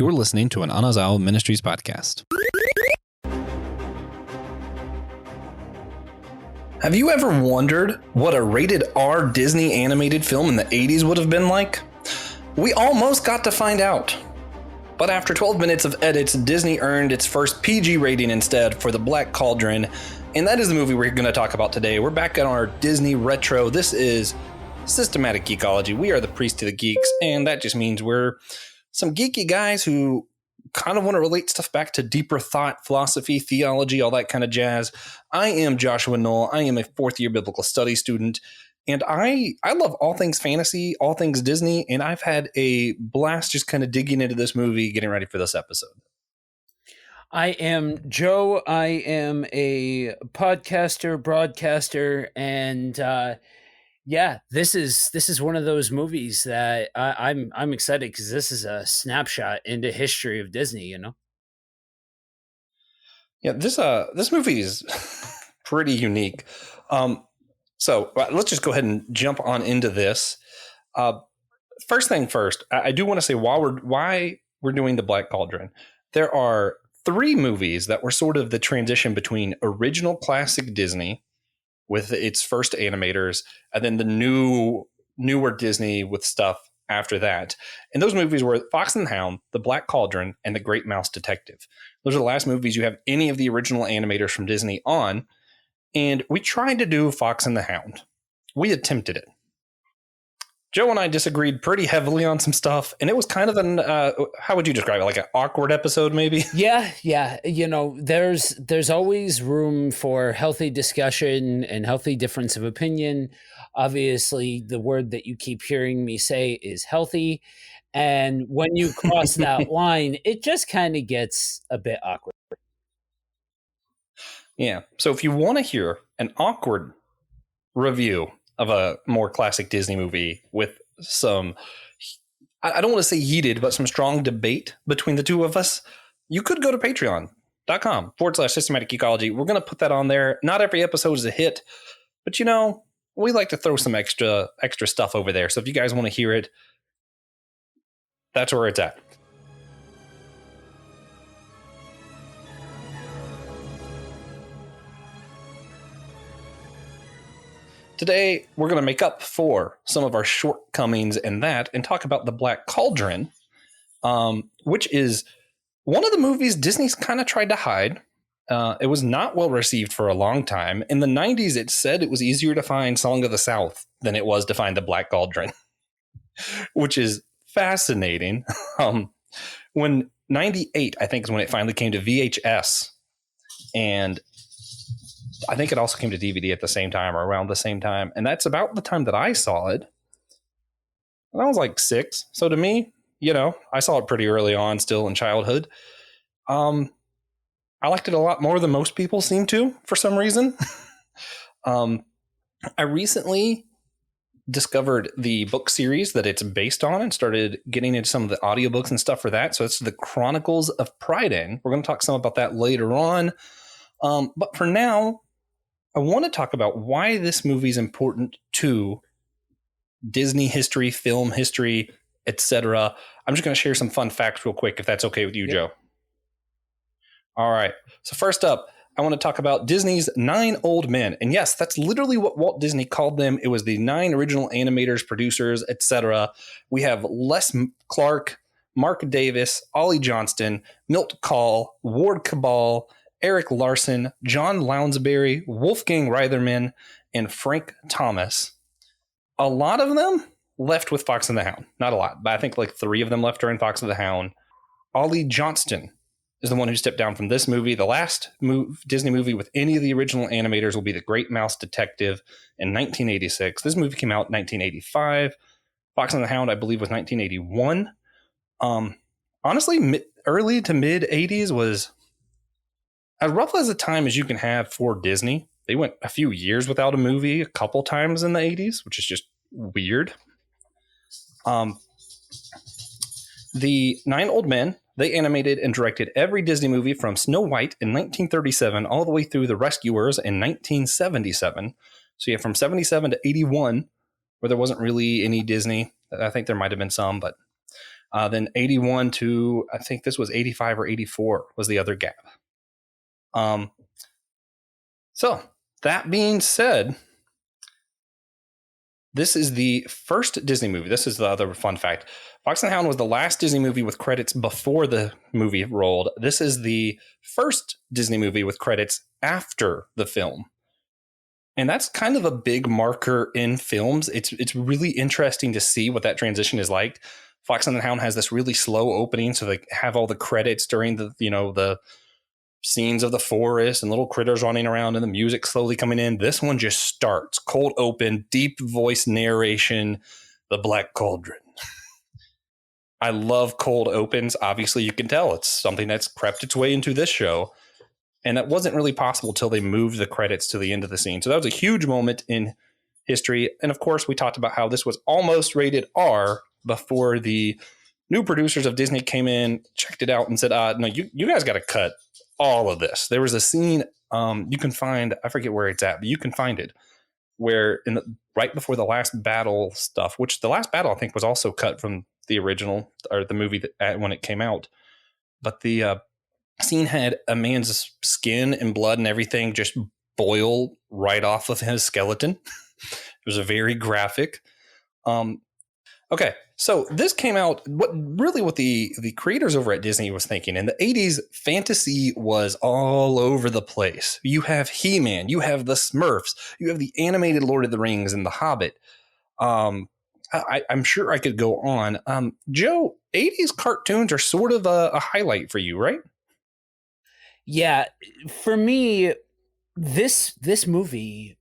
You're listening to an Anazao Ministries podcast. Have you ever wondered what a rated R Disney animated film in the 80s would have been like? We almost got to find out. But after 12 minutes of edits, Disney earned its first PG rating instead for the Black Cauldron, and that is the movie we're going to talk about today. We're back on our Disney Retro. This is Systematic Geekology. We are the priest to the geeks, and that just means we're some geeky guys who kind of want to relate stuff back to deeper thought, philosophy, theology, all that kind of jazz. I am Joshua Knoll. I am a fourth-year biblical studies student, and I love all things fantasy, all things Disney, and I've had a blast just kind of digging into this movie, getting ready for this episode. I am Joe. I am a podcaster, broadcaster, and this is one of those movies that I'm excited because this is a snapshot into history of Disney. You know. Yeah, this movie is pretty unique. So let's just go ahead and jump on into this. First thing first, I do want to say why we're doing the Black Cauldron. There are 3 movies that were sort of the transition between original classic Disney with its first animators and then the newer Disney with stuff after that. And those movies were Fox and the Hound, The Black Cauldron, and The Great Mouse Detective. Those are the last movies you have any of the original animators from Disney on. And we tried to do Fox and the Hound. We attempted it. Joe and I disagreed pretty heavily on some stuff, and it was kind of an, how would you describe it? Like an awkward episode, maybe? Yeah. You know, there's always room for healthy discussion and healthy difference of opinion. Obviously, the word that you keep hearing me say is healthy. And when you cross that line, it just kind of gets a bit awkward. Yeah. So if you want to hear an awkward review of a more classic Disney movie with some, I don't want to say heated, but some strong debate between the two of us, you could go to patreon.com/systematic geekology. We're going to put that on there. Not every episode is a hit, but you know, we like to throw some extra stuff over there. So if you guys want to hear it, that's where it's at. Today, we're going to make up for some of our shortcomings in that and talk about The Black Cauldron, which is one of the movies Disney's kind of tried to hide. It was not well received for a long time. In the 90s, it said it was easier to find Song of the South than it was to find The Black Cauldron, which is fascinating. When 98, I think, is when it finally came to VHS, and I think it also came to DVD at the same time or around the same time. And that's about the time that I saw it. And I was like 6. So to me, you know, I saw it pretty early on, still in childhood. I liked it a lot more than most people seem to, for some reason. I recently discovered the book series that it's based on and started getting into some of the audiobooks and stuff for that. So it's the Chronicles of Pryden. We're going to talk some about that later on. But for now, I want to talk about why this movie is important to Disney history, film history, etc. I'm just going to share some fun facts real quick, if that's okay with you, Joe. All right. So first up, I want to talk about Disney's 9 old men. And yes, that's literally what Walt Disney called them. It was the 9 original animators, producers, etc. We have Les Clark, Mark Davis, Ollie Johnston, Milt Kahl, Ward Cabal, Eric Larson, John Lounsbury, Wolfgang Reitherman, and Frank Thomas. A lot of them left with Fox and the Hound. Not a lot, but I think like 3 of them left during Fox and the Hound. Ollie Johnston is the one who stepped down from this movie. The last Disney movie with any of the original animators will be The Great Mouse Detective in 1986. This movie came out in 1985. Fox and the Hound, I believe, was 1981. Honestly, early to mid 80s was as rough as a time as you can have for Disney. They went a few years without a movie a couple times in the 80s, which is just weird. The 9 old men, they animated and directed every Disney movie from Snow White in 1937 all the way through The Rescuers in 1977. So yeah, from 77 to 81, where there wasn't really any Disney. I think there might have been some, but Then 81 to, I think this was 85 or 84 was the other gap. So that being said, this is the first Disney movie. This is the other fun fact. Fox and the Hound was the last Disney movie with credits before the movie rolled. This is the first Disney movie with credits after the film. And that's kind of a big marker in films. It's really interesting to see what that transition is like. Fox and the Hound has this really slow opening, so they have all the credits during the scenes of the forest and little critters running around and the music slowly coming in. This one just starts cold open, deep voice narration, the Black Cauldron. I love cold opens. Obviously, you can tell it's something that's crept its way into this show. And that wasn't really possible till they moved the credits to the end of the scene. So that was a huge moment in history. And of course, we talked about how this was almost rated R before the new producers of Disney came in, checked it out, and said, no, you guys got to cut all of this. There was a scene you can find, I forget where it's at, but you can find it, where right before the last battle stuff, which the last battle I think was also cut from the original or the movie when it came out. But the scene had a man's skin and blood and everything just boil right off of his skeleton. It was a very graphic. Okay, so this came out, what the creators over at Disney was thinking. In the 80s, fantasy was all over the place. You have He-Man, you have the Smurfs, you have the animated Lord of the Rings and the Hobbit. I'm sure I could go on. Joe, 80s cartoons are sort of a highlight for you, right? Yeah, for me, this movie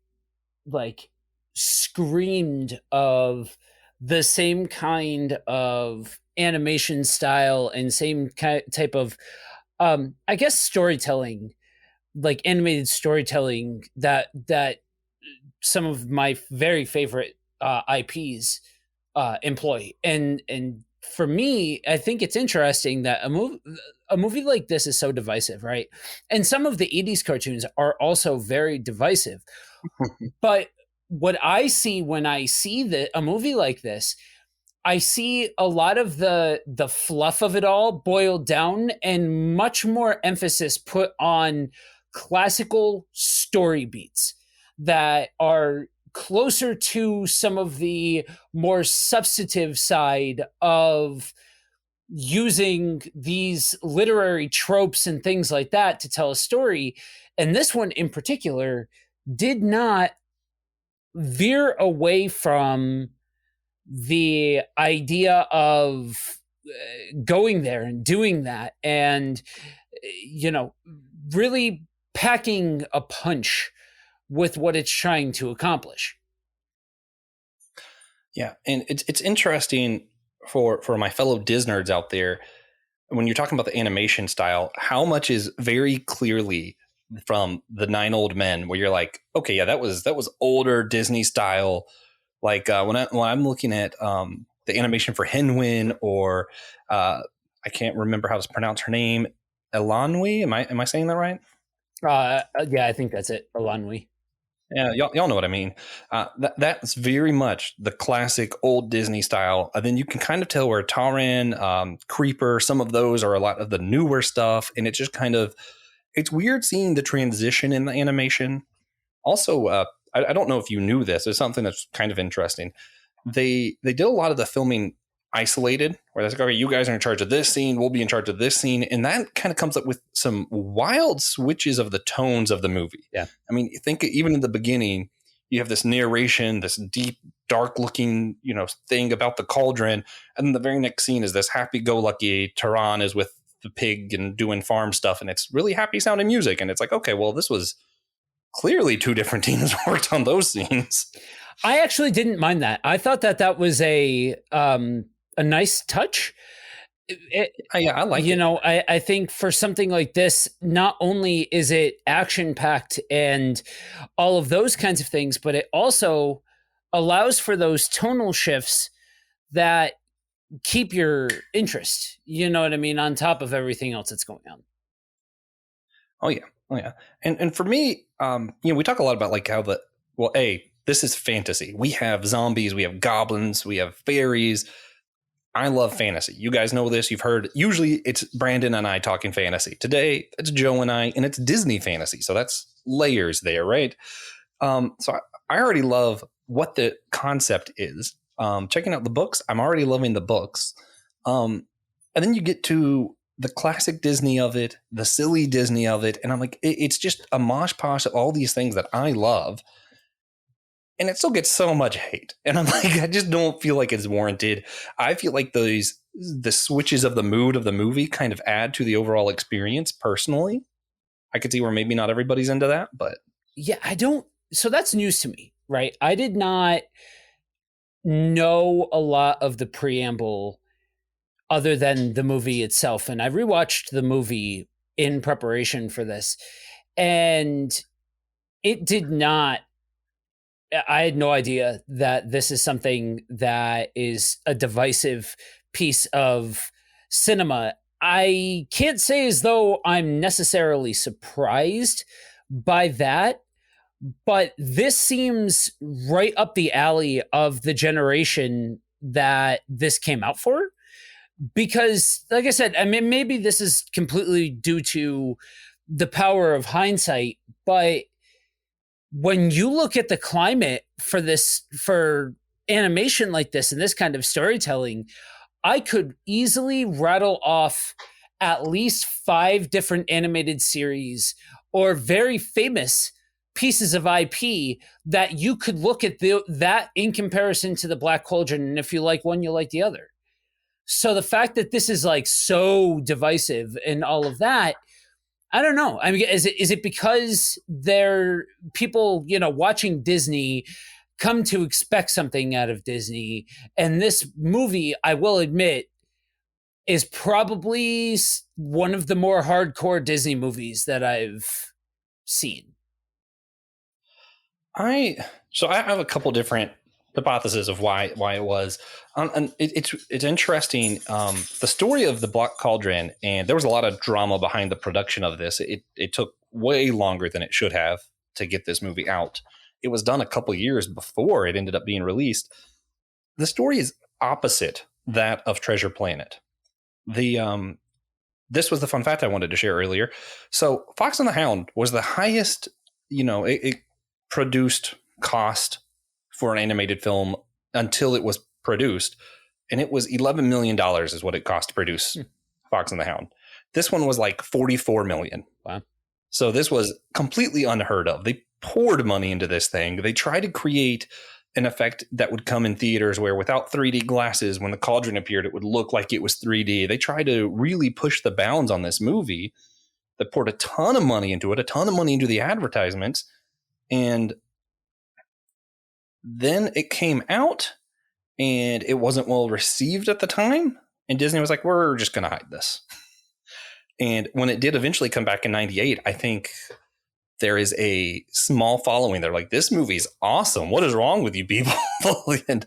like screamed of the same kind of animation style and same type of I guess storytelling, like animated storytelling that some of my very favorite IPs employ. And for me, I think it's interesting that a movie like this is so divisive, right? And some of the 80s cartoons are also very divisive. But what I see when I see a movie like this, I see a lot of the fluff of it all boiled down and much more emphasis put on classical story beats that are closer to some of the more substantive side of using these literary tropes and things like that to tell a story. And this one in particular did not veer away from the idea of going there and doing that and really packing a punch with what it's trying to accomplish. Yeah, and it's interesting for my fellow Disnerds out there, when you're talking about the animation style, how much is very clearly from the 9 Old Men, where you're like, okay, yeah, that was older Disney style. Like when I'm looking at the animation for Henwin, or I can't remember how to pronounce her name, Elanwi. Am I saying that right? Yeah, I think that's it, Elanwi. Yeah, y'all know what I mean. That's very much the classic old Disney style. Then you can kind of tell where Taran, Creeper, some of those are a lot of the newer stuff, and it's just kind of, it's weird seeing the transition in the animation. Also, I don't know if you knew this. It's something that's kind of interesting. They did a lot of the filming isolated, where that's like, okay, you guys are in charge of this scene, we'll be in charge of this scene, and that kind of comes up with some wild switches of the tones of the movie. Yeah, I mean, think even in the beginning, you have this narration, this deep, dark-looking, thing about the cauldron, and then the very next scene is this happy-go-lucky Taran is with the pig and doing farm stuff, and it's really happy-sounding music, and it's like, okay, well, this was clearly 2 different teams worked on those scenes. I actually didn't mind that. I thought that was a nice touch. Yeah, I like it. I think for something like this, not only is it action packed and all of those kinds of things, but it also allows for those tonal shifts that keep your interest. You know what I mean? On top of everything else that's going on. Oh yeah. And for me, we talk a lot about like how this is fantasy. We have zombies, we have goblins, we have fairies. I love fantasy. You guys know this. You've heard. Usually it's Brandon and I talking fantasy. Today it's Joe and I, and it's Disney fantasy. So that's layers there, right? I already love what the concept is. Checking out the books, I'm already loving the books. And then you get to the classic Disney of it, the silly Disney of it, and I'm like, it's just a mosh posh of all these things that I love. And it still gets so much hate. And I'm like, I just don't feel like it's warranted. I feel like the switches of the mood of the movie kind of add to the overall experience personally. I could see where maybe not everybody's into that, but. Yeah, so that's news to me, right? I did not know a lot of the preamble other than the movie itself. And I rewatched the movie in preparation for this. And it did not. I had no idea that this is something that is a divisive piece of cinema. I can't say as though I'm necessarily surprised by that, but this seems right up the alley of the generation that this came out for. Because, like I said, I mean, maybe this is completely due to the power of hindsight, but when you look at the climate for animation like this and this kind of storytelling, I could easily rattle off at least 5 different animated series or very famous pieces of IP that you could look at that in comparison to the Black Cauldron. And if you like one, you like the other. So the fact that this is like so divisive and all of that, I don't know. I mean, is it because they're people, watching Disney come to expect something out of Disney? And this movie, I will admit, is probably one of the more hardcore Disney movies that I've seen. I have a couple different hypotheses of why it was, and it's interesting. The story of the Black Cauldron, and there was a lot of drama behind the production of this. It took way longer than it should have to get this movie out. It was done a couple years before it ended up being released. The story is opposite that of Treasure Planet. This was the fun fact I wanted to share earlier. So Fox and the Hound was the highest, it produced cost for an animated film until it was produced. And it was $11 million is what it cost to produce Fox and the Hound. This one was like $44 million. Wow. So this was completely unheard of. They poured money into this thing. They tried to create an effect that would come in theaters where without 3D glasses, when the cauldron appeared, it would look like it was 3D. They tried to really push the bounds on this movie. They poured a ton of money into it, a ton of money into the advertisements. And then it came out and it wasn't well received at the time. And Disney was like, we're just going to hide this. And when it did eventually come back in 98, I think there is a small following. They're like, this movie's awesome. What is wrong with you people? And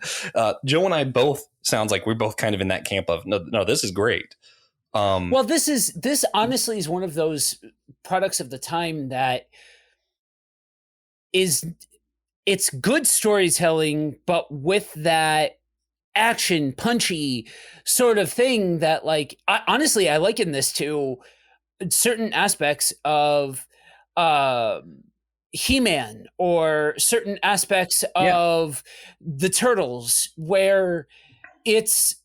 Joe and I both sounds like we're both kind of in that camp of, no, this is great. Well, this honestly is one of those products of the time that it's good storytelling, but with that action punchy sort of thing that, like, I liken this to certain aspects of He-Man or certain aspects of the Turtles, where it's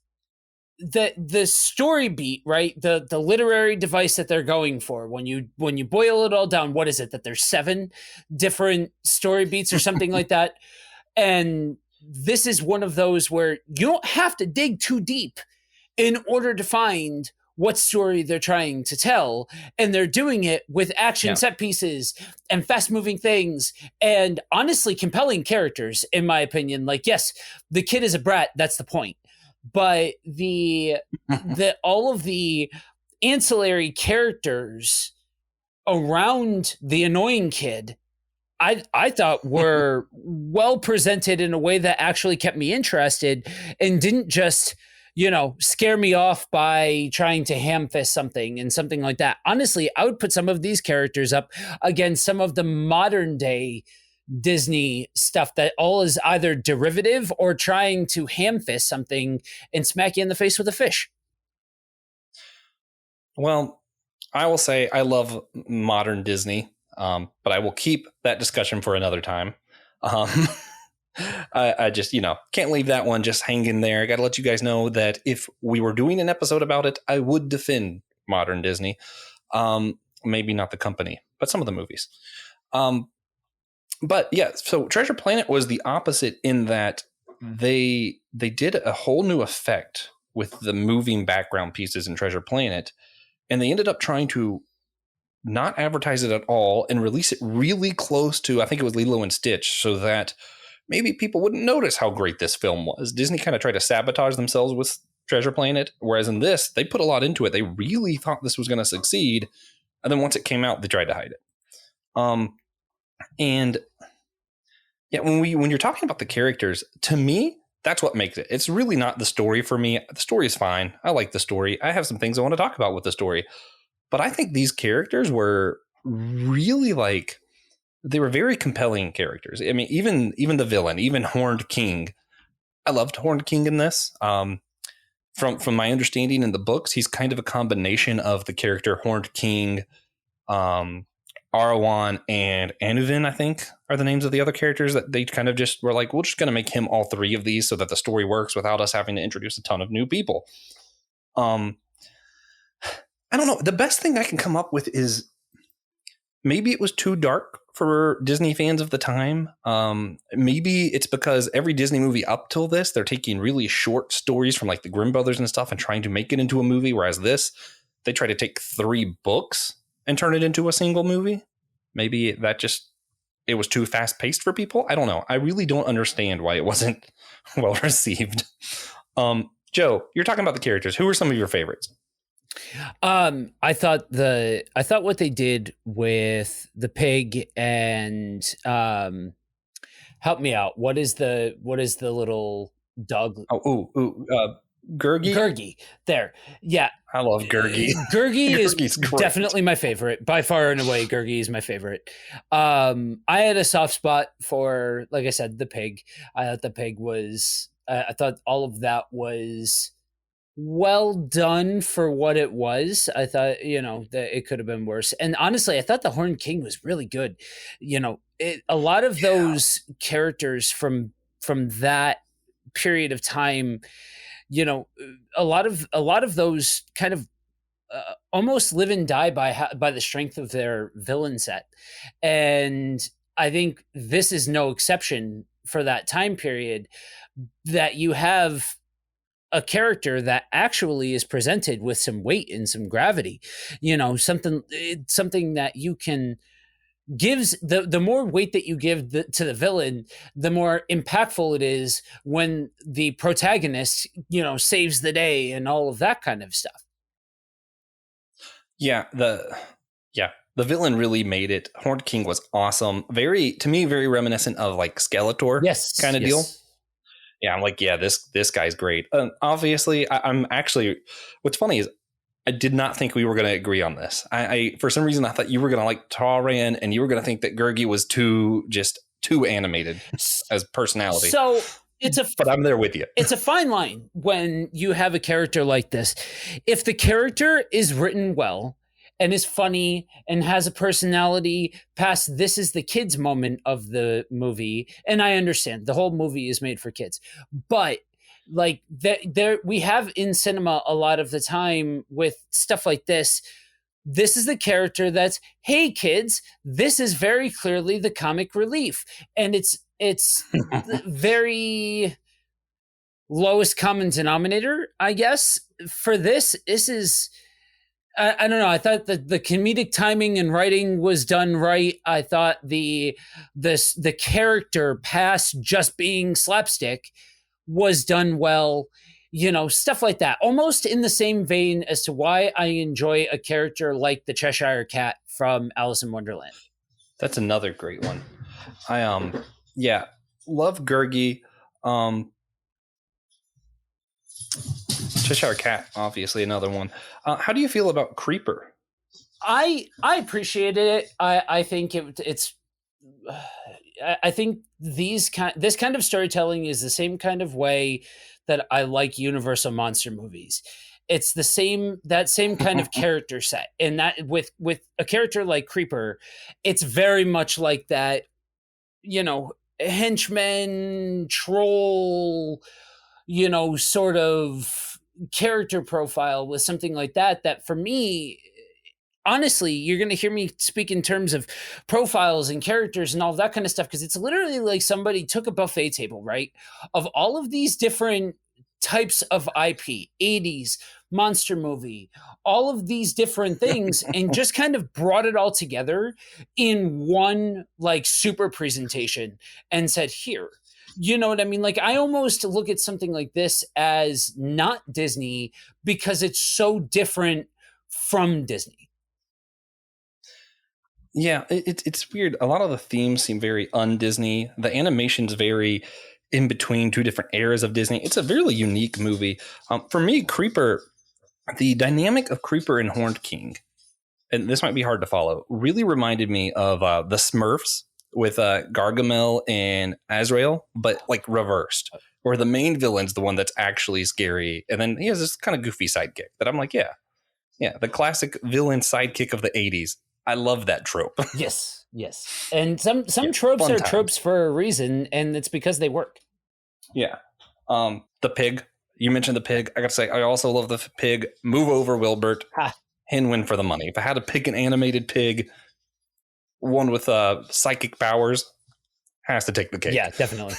the story beat, right? The literary device that they're going for. When you boil it all down, what is it? That there's 7 different story beats or something like that. And this is one of those where you don't have to dig too deep in order to find what story they're trying to tell. And they're doing it with action set pieces and fast moving things and honestly compelling characters, in my opinion. Like, yes, the kid is a brat. That's the point. But all of the ancillary characters around the annoying kid, I thought were well presented in a way that actually kept me interested and didn't just, scare me off by trying to ham fist something and something like that. Honestly, I would put some of these characters up against some of the modern day Disney stuff that all is either derivative or trying to ham fist something and smack you in the face with a fish. Well, I will say I love modern Disney, but I will keep that discussion for another time. I just, can't leave that one just hanging there. I got to let you guys know that if we were doing an episode about it, I would defend modern Disney. Maybe not the company, but some of the movies. But yeah, so Treasure Planet was the opposite in that they did a whole new effect with the moving background pieces in Treasure Planet, and they ended up trying to not advertise it at all and release it really close to, I think it was Lilo and Stitch, so that maybe people wouldn't notice how great this film was. Disney kind of tried to sabotage themselves with Treasure Planet, whereas in this, they put a lot into it. They really thought this was going to succeed, and then once it came out, they tried to hide it. And yeah, when you're talking about the characters, to me, that's what makes it. It's really not the story for me. The story is fine. I like the story. I have some things I want to talk about with the story. But I think these characters were really they were very compelling characters. I mean, even the villain, even Horned King. I loved Horned King in this. From my understanding in the books, he's kind of a combination of the character Horned King, Arawan, and Anuvin, I think, are the names of the other characters that they kind of just were like, we're just going to make him all three of these so that the story works without us having to introduce a ton of new people. I don't know. The best thing I can come up with is maybe it was too dark for Disney fans of the time. Maybe it's because every Disney movie up till this, they're taking really short stories from like the Grimm brothers and stuff and trying to make it into a movie. Whereas this, they try to take 3 books and turn it into a single movie. Maybe it was too fast paced for people. I don't know. I really don't understand why it wasn't well received. Joe, you're talking about the characters. Who are some of your favorites? I thought what they did with the pig and help me out. What is the little dog? Gurgi. Gurgi. There. Yeah. I love Gurgi. Gurgi is definitely my favorite. By far and away, Gurgi is my favorite. I had a soft spot for, like I said, the pig. I thought the pig was I thought all of that was well done for what it was. I thought, that it could have been worse. And honestly, I thought the Horned King was really good. A lot of those characters from that period of time, a lot of those kind of almost live and die by the strength of their villain set. And I think this is no exception for that time period, that you have a character that actually is presented with some weight and some gravity, something that you can gives the more weight that you give to the villain, the more impactful it is when the protagonist, saves the day and all of that kind of stuff. Yeah. The villain really made it. Horned King was awesome. Very reminiscent of like Skeletor kind of deal. Yeah, I'm like, this guy's great. Obviously, I'm actually, what's funny is I did not think we were going to agree on this. I for some reason, I thought you were going to like Taran and you were going to think that Gurgi was too animated as personality. So but I'm there with you. It's a fine line when you have a character like this. If the character is written well and is funny and has a personality past this is the kids moment of the movie, and I understand the whole movie is made for kids, but like there we have in cinema a lot of the time with stuff like this. This is the character that's, hey kids, this is very clearly the comic relief, and it's very lowest common denominator, I guess. For this is I don't know. I thought that the comedic timing and writing was done right. I thought the character past just being slapstick was done well. Stuff like that. Almost in the same vein as to why I enjoy a character like the Cheshire Cat from Alice in Wonderland. That's another great one. I love Gurgi. Cheshire Cat, obviously another one. How do you feel about Creeper? I appreciated it. I think it's I think this kind of storytelling is the same kind of way that I like Universal monster movies. It's that same kind of character set, and that with a character like Creeper, it's very much like that, henchman troll, sort of character profile with something like that for me, honestly, you're going to hear me speak in terms of profiles and characters and all that kind of stuff, because it's literally like somebody took a buffet table, right, of all of these different types of IP, 80s, monster movie, all of these different things, and just kind of brought it all together in one like super presentation and said, here. You know what I mean? Like, I almost look at something like this as not Disney because it's so different from Disney. Yeah, it's weird. A lot of the themes seem very un-Disney. The animation's very in between two different eras of Disney. It's a really unique movie. For me, Creeper, the dynamic of Creeper and Horned King, and this might be hard to follow, really reminded me of the Smurfs with Gargamel and Azrael, but like reversed, where the main villain's the one that's actually scary, and then he has this kind of goofy sidekick that I'm like, yeah, the classic villain sidekick of the 80s. I love that trope. Yes. And some tropes are tropes for a reason, and it's because they work. Yeah. The pig. You mentioned the pig. I got to say, I also love the pig. Move over, Wilbert. Hen win for the money. If I had to pick an animated pig, one with psychic powers, has to take the cake. Yeah, definitely.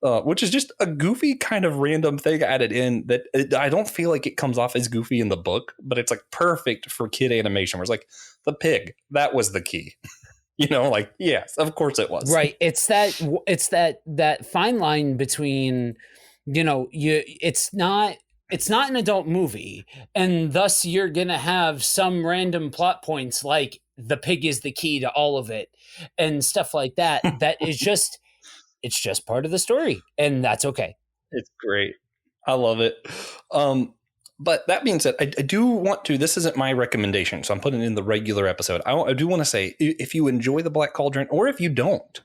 Which is just a goofy kind of random thing added in that I don't feel like it comes off as goofy in the book, but it's like perfect for kid animation where it's like the pig, that was the key. Like, yes, of course it was. Right. It's that fine line between, it's not an adult movie, and thus you're going to have some random plot points like the pig is the key to all of it and stuff like that. That is just, it's just part of the story, and that's okay. It's great. I love it. But that being said, I do want to, this isn't my recommendation, so I'm putting it in the regular episode. I do want to say, if you enjoy the Black Cauldron, or if you don't,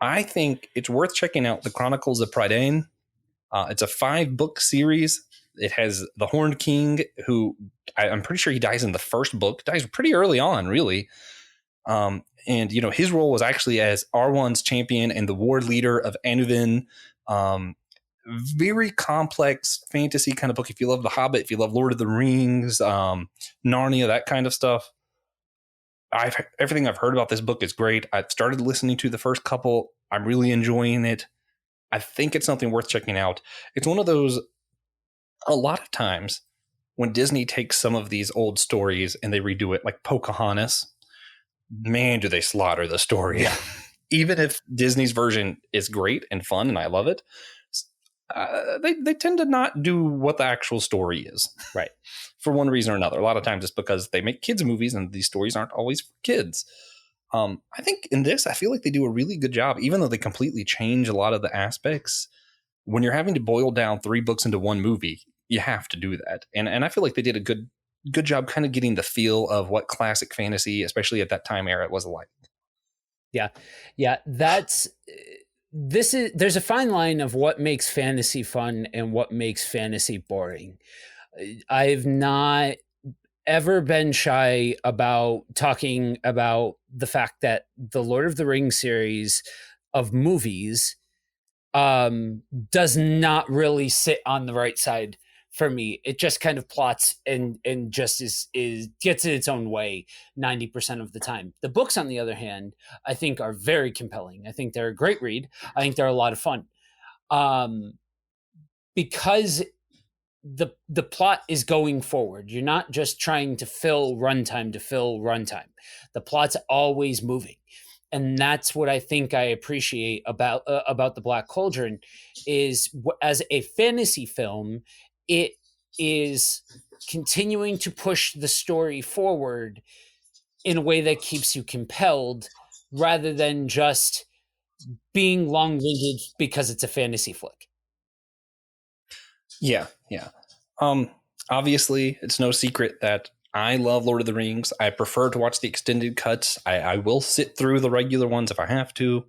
I think it's worth checking out the Chronicles of Prydain. It's a 5-book series. It has the Horned King, who I'm pretty sure he dies in the first book, dies pretty early on, really. And, his role was actually as Arwan's champion and the war leader of Anuvin. Very complex fantasy kind of book. If you love The Hobbit, if you love Lord of the Rings, Narnia, that kind of stuff. Everything I've heard about this book is great. I've started listening to the first couple. I'm really enjoying it. I think it's something worth checking out. It's one of those, a lot of times when Disney takes some of these old stories and they redo it, like Pocahontas, man, do they slaughter the story. Yeah. Even if Disney's version is great and fun and I love it, they tend to not do what the actual story is. Right. For one reason or another. A lot of times it's because they make kids movies and these stories aren't always for kids. I think in this, I feel like they do a really good job, even though they completely change a lot of the aspects. When you're having to boil down 3 books into one movie, you have to do that. And I feel like they did a good job kind of getting the feel of what classic fantasy, especially at that time era, was like. Yeah. There's a fine line of what makes fantasy fun and what makes fantasy boring. I've not ever been shy about talking about the fact that the Lord of the Rings series of movies does not really sit on the right side for me. It just kind of plots and just is gets in its own way 90% of the time. The books, on the other hand, I think are very compelling. I think they're a great read. I think they're a lot of fun. Because the plot is going forward. You're not just trying to fill runtime. The plot's always moving. And that's what I think I appreciate about the Black Cauldron is, as a fantasy film, it is continuing to push the story forward in a way that keeps you compelled, rather than just being long-winded because it's a fantasy flick. Yeah. Obviously, it's no secret that I love Lord of the Rings. I prefer to watch the extended cuts. I will sit through the regular ones if I have to.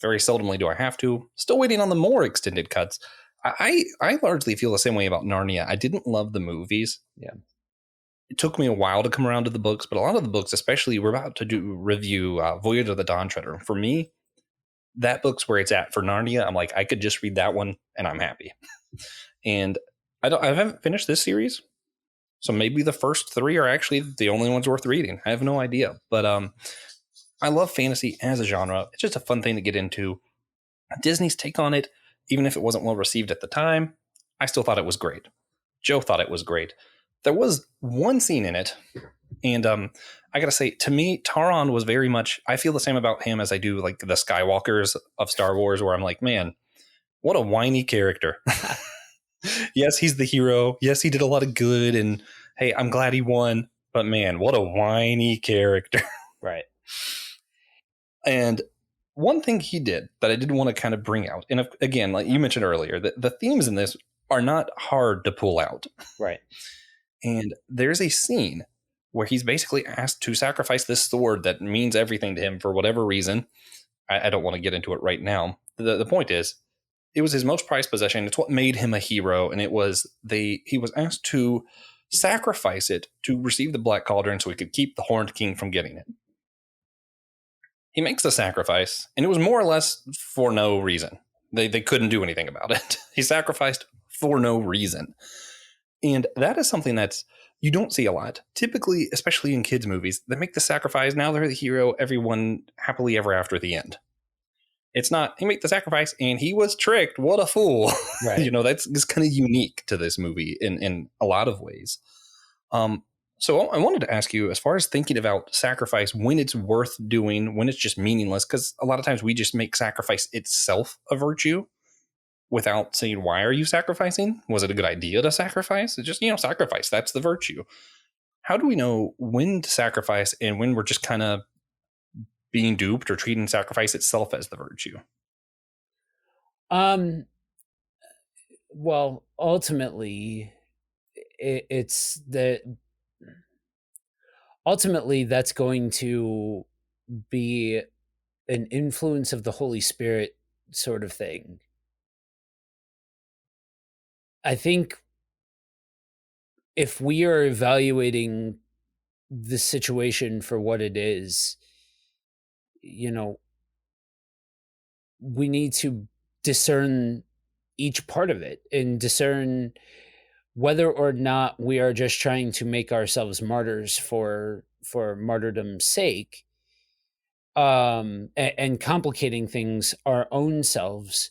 Very seldomly do I have to. Still waiting on the more extended cuts. I largely feel the same way about Narnia. I didn't love the movies. Yeah. It took me a while to come around to the books, but a lot of the books, especially we're about to do review Voyage of the Dawn Treader. For me, that book's where it's at. For Narnia, I'm like, I could just read that one and I'm happy. And I haven't finished this series, so maybe the first three are actually the only ones worth reading. I have no idea, but I love fantasy as a genre. It's just a fun thing to get into. Disney's take on it, even if it wasn't well received at the time, I still thought it was great. Joe thought it was great. There was one scene in it, and I gotta say, to me, Taron was very much. I feel the same about him as I do like the Skywalkers of Star Wars, where I'm like, man, what a whiny character. Yes, he's the hero. Yes, he did a lot of good, and hey, I'm glad he won. But man, what a whiny character. Right. And one thing he did that I did want to kind of bring out, and again, like you mentioned earlier, the themes in this are not hard to pull out. Right. And there's a scene where he's basically asked to sacrifice this sword that means everything to him for whatever reason. I don't want to get into it right now. The point is, it was his most prized possession. It's what made him a hero, and he was asked to sacrifice it to receive the Black Cauldron so he could keep the Horned King from getting it. He makes the sacrifice, and it was more or less for no reason. They couldn't do anything about it. He sacrificed for no reason. And that is something that's you don't see a lot. Typically, especially in kids' movies, they make the sacrifice. Now they're the hero. Everyone happily ever after the end. It's not, he made the sacrifice and he was tricked. What a fool. Right. That's just kind of unique to this movie in a lot of ways. So I wanted to ask you, as far as thinking about sacrifice, when it's worth doing, when it's just meaningless, because a lot of times we just make sacrifice itself a virtue without saying, why are you sacrificing? Was it a good idea to sacrifice? It's just, sacrifice. That's the virtue. How do we know when to sacrifice and when we're just kind of being duped or treating sacrifice itself as the virtue? Well, ultimately, ultimately that's going to be an influence of the Holy Spirit sort of thing. I think if we are evaluating the situation for what it is, we need to discern each part of it and discern whether or not we are just trying to make ourselves martyrs for martyrdom's sake, and complicating things our own selves,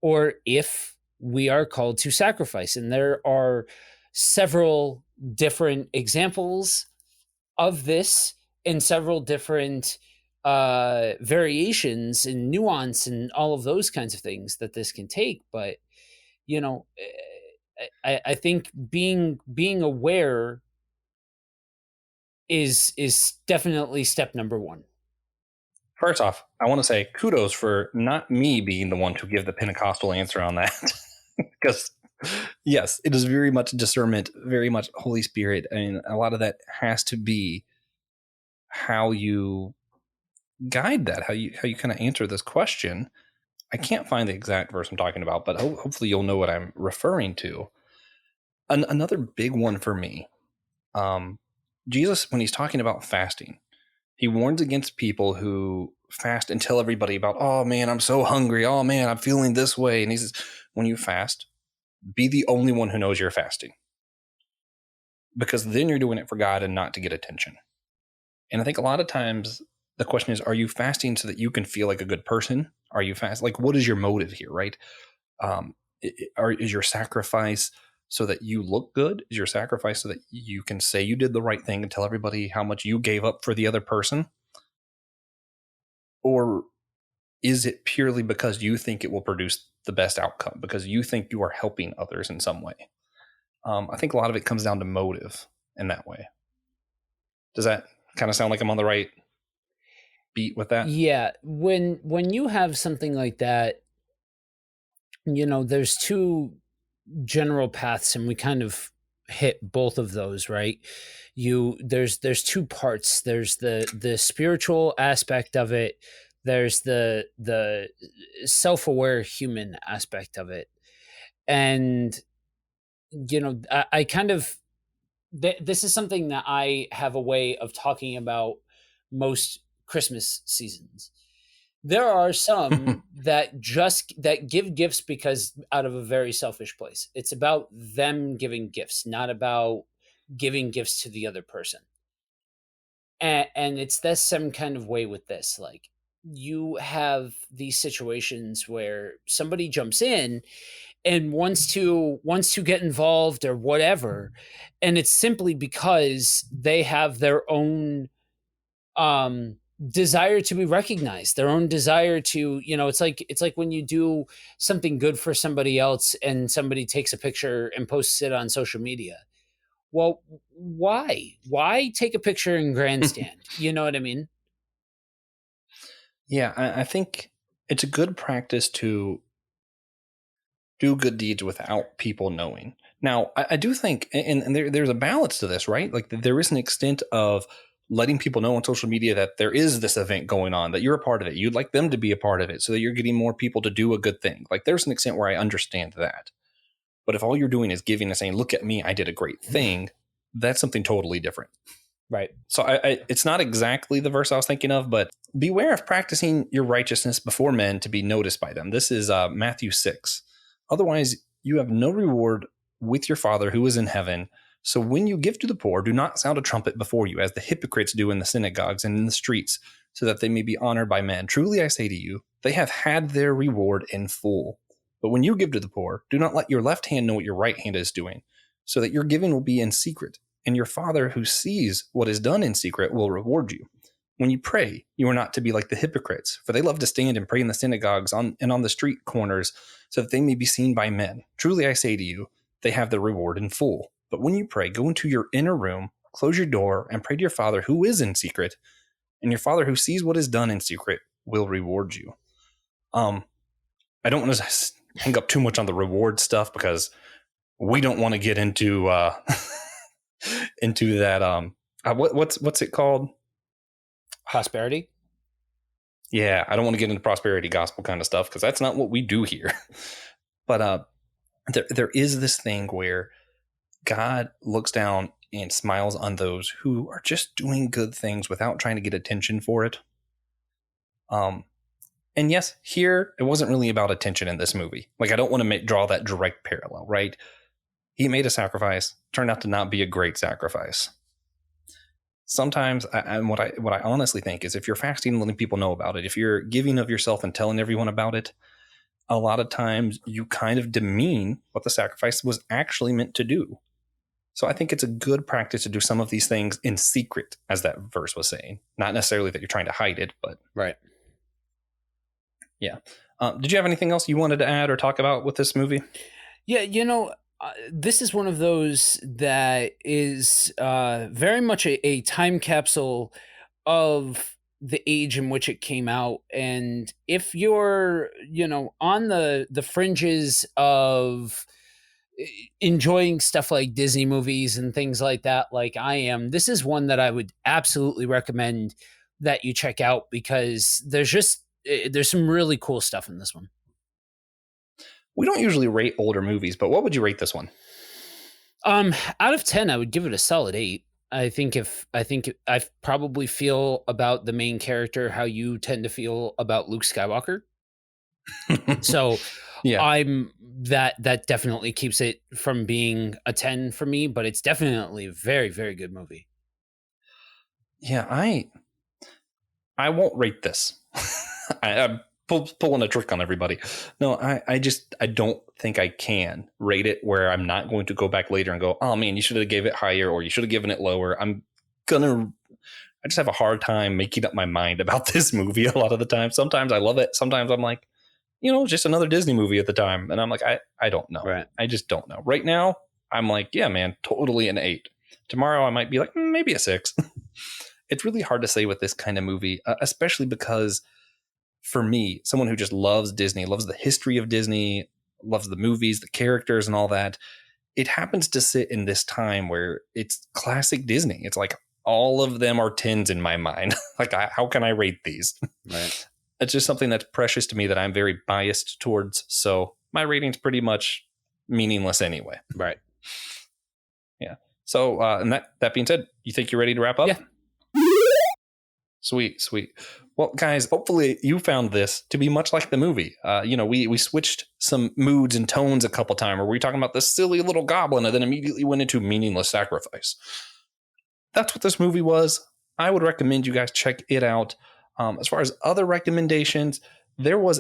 or if we are called to sacrifice. And there are several different examples of this and several different variations and nuance and all of those kinds of things that this can take. But I think being aware is definitely step number one. First off, I want to say kudos for not me being the one to give the Pentecostal answer on that. Because yes, it is very much discernment, very much Holy Spirit. I mean, a lot of that has to be how you guide that, how you kind of answer this question. I can't find the exact verse I'm talking about, but hopefully you'll know what I'm referring to. Another big one for me, Jesus, when he's talking about fasting, he warns against people who fast and tell everybody about, oh man, I'm so hungry. Oh man, I'm feeling this way. And he says, when you fast, be the only one who knows you're fasting. Because then you're doing it for God and not to get attention. And I think a lot of times the question is, are you fasting so that you can feel like a good person? Are you fast? Like, what is your motive here, right? Is your sacrifice so that you look good? Is your sacrifice so that you can say you did the right thing and tell everybody how much you gave up for the other person? Or is it purely because you think it will produce the best outcome, because you think you are helping others in some way? I think a lot of it comes down to motive in that way. Does that kind of sound like I'm on the right beat with that? Yeah. When you have something like that, there's two general paths, and we kind of hit both of those, right? There's two parts. There's the spiritual aspect of it. There's the self-aware human aspect of it. And I kind of this is something that I have a way of talking about most Christmas seasons. There are some that give gifts because out of a very selfish place. It's about them giving gifts, not about giving gifts to the other person. And it's this some kind of way with this. Like, you have these situations where somebody jumps in and wants to get involved or whatever, and it's simply because they have their own desire to be recognized, their own desire to, it's like when you do something good for somebody else and somebody takes a picture and posts it on social media. Well, why take a picture in grandstand? You know what I mean? Yeah, I think it's a good practice to do good deeds without people knowing. Now, I do think, and there's a balance to this, right? Like, there is an extent of letting people know on social media that there is this event going on, that you're a part of it. You'd like them to be a part of it so that you're getting more people to do a good thing. Like, there's an extent where I understand that. But if all you're doing is giving and saying, look at me, I did a great thing, that's something totally different. Right. So it's not exactly the verse I was thinking of, but beware of practicing your righteousness before men to be noticed by them. This is Matthew 6. Otherwise, you have no reward with your Father who is in heaven. So when you give to the poor, do not sound a trumpet before you, as the hypocrites do in the synagogues and in the streets, so that they may be honored by men. Truly I say to you, they have had their reward in full. But when you give to the poor, do not let your left hand know what your right hand is doing, so that your giving will be in secret, and your Father who sees what is done in secret will reward you. When you pray, you are not to be like the hypocrites, for they love to stand and pray in the synagogues and on the street corners, so that they may be seen by men. Truly I say to you, they have their reward in full. But when you pray, go into your inner room, close your door, and pray to your Father who is in secret, and your Father who sees what is done in secret will reward you. I don't want to hang up too much on the reward stuff because we don't want to get into into that. What's it called? Prosperity. Yeah, I don't want to get into prosperity gospel kind of stuff because that's not what we do here. But there is this thing where God looks down and smiles on those who are just doing good things without trying to get attention for it. And yes, here it wasn't really about attention in this movie. Like, I don't want to draw that direct parallel, right? He made a sacrifice, turned out to not be a great sacrifice. Sometimes, and what I honestly think is, if you're fasting and letting people know about it, if you're giving of yourself and telling everyone about it, a lot of times you kind of demean what the sacrifice was actually meant to do. So I think it's a good practice to do some of these things in secret, as that verse was saying. Not necessarily that you're trying to hide it, but right. Yeah. Did you have anything else you wanted to add or talk about with this movie? Yeah, this is one of those that is very much a time capsule of the age in which it came out. And if you're, on the fringes of enjoying stuff like Disney movies and things like that, like I am, this is one that I would absolutely recommend that you check out, because there's some really cool stuff in this one. We don't usually rate older movies, but what would you rate this one? Out of 10, I would give it a solid 8. I think I probably feel about the main character how you tend to feel about Luke Skywalker. So yeah, that definitely keeps it from being a 10 for me, but it's definitely a very, very good movie. Yeah, I won't rate this. I'm pulling a trick on everybody. No, I don't think I can rate it where I'm not going to go back later and go, oh man, you should have gave it higher or you should have given it lower. I just have a hard time making up my mind about this movie a lot of the time. Sometimes I love it. Sometimes I'm like, just another Disney movie at the time. And I'm like, I don't know. Right. I just don't know. Right now, I'm like, yeah, man, totally an 8. Tomorrow I might be like, maybe a 6. It's really hard to say with this kind of movie, especially because for me, someone who just loves Disney, loves the history of Disney, loves the movies, the characters and all that, it happens to sit in this time where it's classic Disney. It's like all of them are 10s in my mind. Like, how can I rate these? Right. It's just something that's precious to me that I'm very biased towards. So my rating's pretty much meaningless anyway. Right. Yeah. So, and that being said, you think you're ready to wrap up? Yeah. Sweet. Well, guys, hopefully you found this to be much like the movie. We switched some moods and tones a couple times where we were talking about this silly little goblin and then immediately went into meaningless sacrifice. That's what this movie was. I would recommend you guys check it out. As far as other recommendations, there was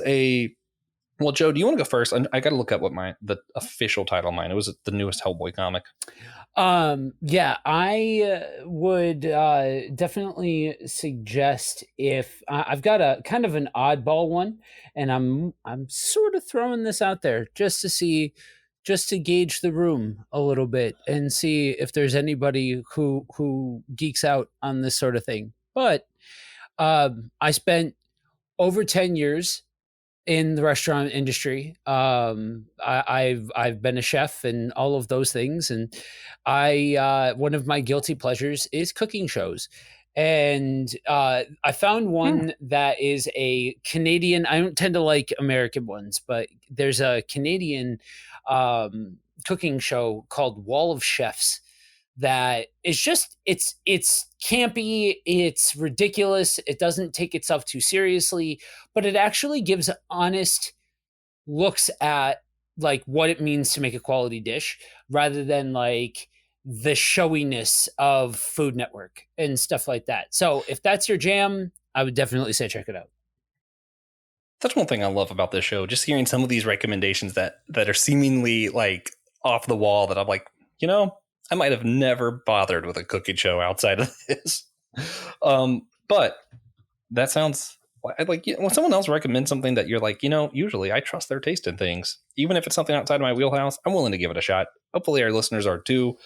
well, Joe, do you want to go first? I got to look up what the official title of mine. It was the newest Hellboy comic. Yeah, I would definitely suggest if I've got a kind of an oddball one, and I'm sort of throwing this out there just to gauge the room a little bit and see if there's anybody who geeks out on this sort of thing. But I spent over 10 years in the restaurant industry. I've been a chef and all of those things, and one of my guilty pleasures is cooking shows. And I found one that is a Canadian. I don't tend to like American ones, but there's a Canadian cooking show called Wall of Chefs that is just it's campy, it's ridiculous, it doesn't take itself too seriously, but it actually gives honest looks at like what it means to make a quality dish rather than like the showiness of Food Network and stuff like that. So if that's your jam, I would definitely say check it out. That's one thing I love about this show, just hearing some of these recommendations that are seemingly like off the wall that I'm like, I might have never bothered with a cooking show outside of this. But that sounds like when someone else recommends something that you're like, usually I trust their taste in things. Even if it's something outside of my wheelhouse, I'm willing to give it a shot. Hopefully our listeners are too.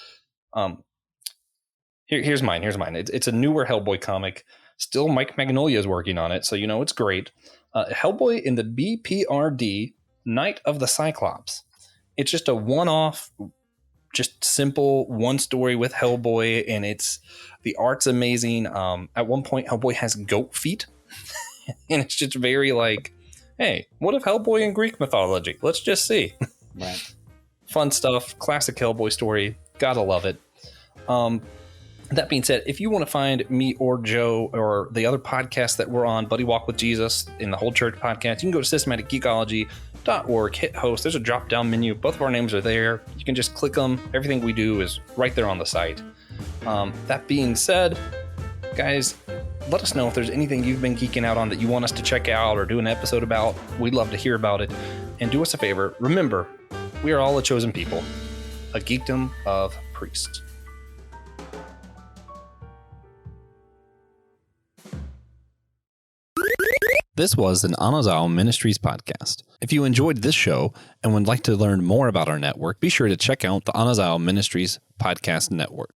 Here's mine. It's a newer Hellboy comic. Still Mike Magnolia is working on it, so it's great. Hellboy in the BPRD Night of the Cyclops. It's just a one-off, just simple one story with Hellboy, and the art's amazing. At one point, Hellboy has goat feet, and it's just very like, hey, what if Hellboy in Greek mythology? Let's just see. Right. Fun stuff, classic Hellboy story. Gotta love it. That being said, if you want to find me or Joe or the other podcasts that we're on, Buddy Walk with Jesus and the Whole Church podcast, you can go to systematicgeekology.org, hit host. There's a drop-down menu. Both of our names are there. You can just click them. Everything we do is right there on the site. That being said, guys, let us know if there's anything you've been geeking out on that you want us to check out or do an episode about. We'd love to hear about it. And do us a favor. Remember, we are all a chosen people, a geekdom of priests. This was an Anazao Ministries podcast. If you enjoyed this show and would like to learn more about our network, be sure to check out the Anazao Ministries Podcast Network.